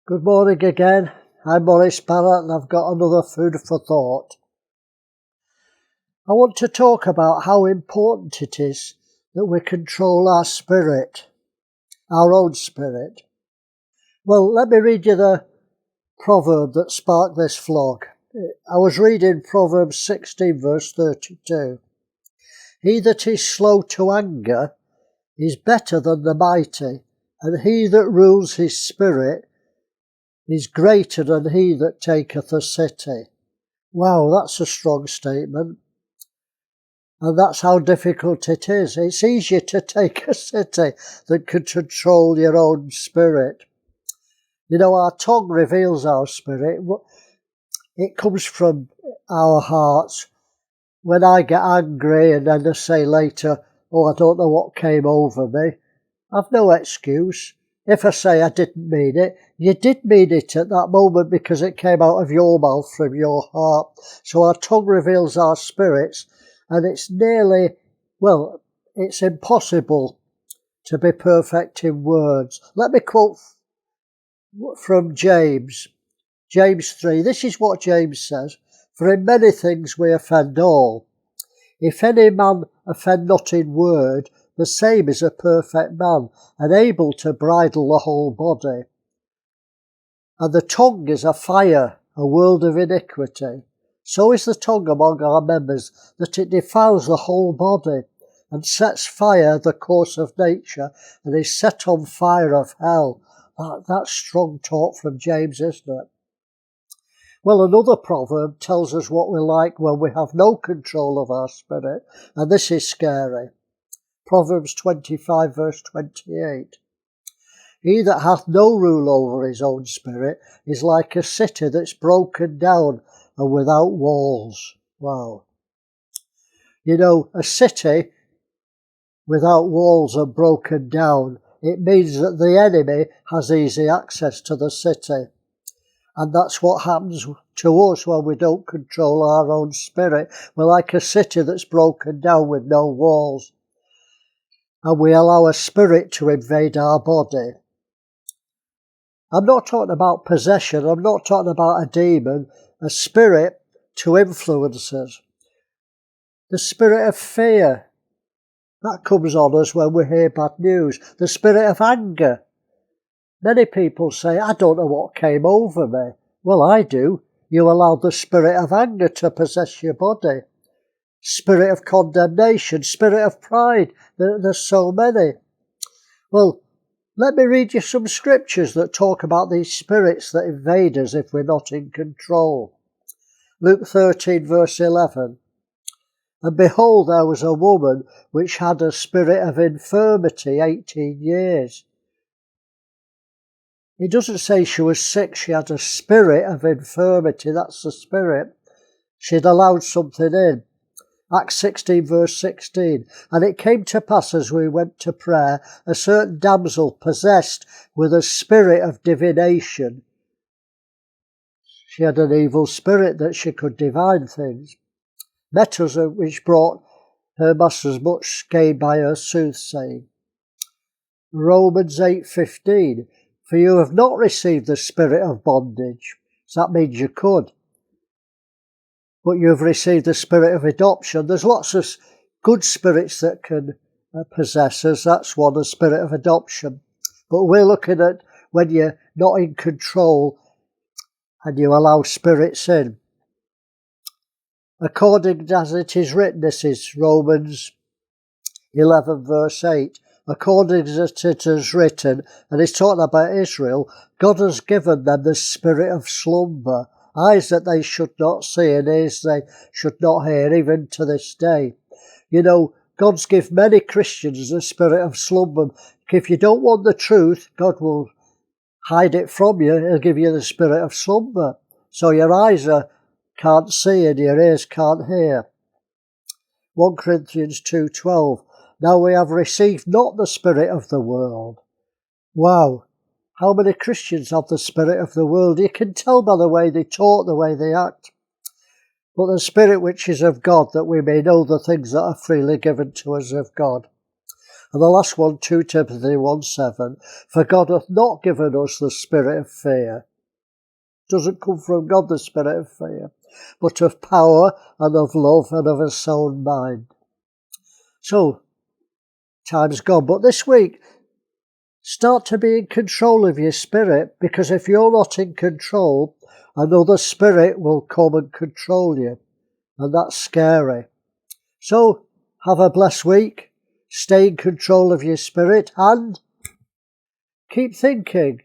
Good morning again. I'm Maurice Barratt and I've got another food for thought. I want to talk about how important it is that we control our spirit, our own spirit. Well, let me read you the proverb that sparked this vlog. I was reading Proverbs 16 verse 32. He that is slow to anger is better than the mighty, and he that rules his spirit is greater than he that taketh a city. Wow, that's a strong statement. And that's how difficult it is. It's easier to take a city than to control your own spirit. You know, our tongue reveals our spirit. It comes from our hearts. When I get angry and then I say later, I don't know what came over me, I've no excuse. If I say I didn't mean it, you did mean it at that moment because it came out of your mouth from your heart. So our tongue reveals our spirits, and it's it's impossible to be perfect in words. Let me quote from James 3. This is what James says: "For in many things we offend all. If any man offend not in word, the same is a perfect man, and able to bridle the whole body. And the tongue is a fire, a world of iniquity. So is the tongue among our members, that it defiles the whole body, and sets fire the course of nature, and is set on fire of hell." That's strong talk from James, isn't it? Well, another proverb tells us what we're like when we have no control of our spirit, and this is scary. Proverbs 25 verse 28. He that hath no rule over his own spirit is like a city that's broken down and without walls. Wow. You know, a city without walls and broken down, it means that the enemy has easy access to the city. And that's what happens to us when we don't control our own spirit. We're like a city that's broken down with no walls. And we allow a spirit to invade our body. I'm not talking about possession. I'm not talking about a demon. A spirit to influence us. The spirit of fear, that comes on us when we hear bad news. The spirit of anger. Many people say, I don't know what came over me. Well, I do. You allow the spirit of anger to possess your body. Spirit of condemnation, spirit of pride. There's so many. Well, let me read you some scriptures that talk about these spirits that invade us if we're not in control. Luke 13 verse 11. And behold, there was a woman which had a spirit of infirmity 18 years. It doesn't say she was sick, she had a spirit of infirmity, that's the spirit. She'd allowed something in. Acts 16 verse 16. And it came to pass as we went to prayer, a certain damsel possessed with a spirit of divination. She had an evil spirit that she could divine things. Met us, which brought her masters much gain by her soothsaying. Romans 8:15. For you have not received the spirit of bondage. So that means you could. But you've received the spirit of adoption. There's lots of good spirits that can possess us. That's one, the spirit of adoption. But we're looking at when you're not in control and you allow spirits in. According as it is written, this is Romans 11 verse 8. According as it is written, and it's talking about Israel, God has given them the spirit of slumber, eyes that they should not see and ears they should not hear, even to this day. You know, God's given many Christians the spirit of slumber. If you don't want the truth, God will hide it from you. He'll give you the spirit of slumber. So your eyes can't see and your ears can't hear. 1 Corinthians 2:12. Now we have received not the spirit of the world. Wow. How many Christians have the spirit of the world? You can tell by the way they talk, the way they act. But the spirit which is of God, that we may know the things that are freely given to us of God. And the last one, 2 Timothy 1:7, for God hath not given us the spirit of fear. Doesn't come from God, the spirit of fear, but of power and of love and of a sound mind. So, time's gone. But this week, start to be in control of your spirit, because if you're not in control, another spirit will come and control you. And that's scary. So, have a blessed week. Stay in control of your spirit and keep thinking.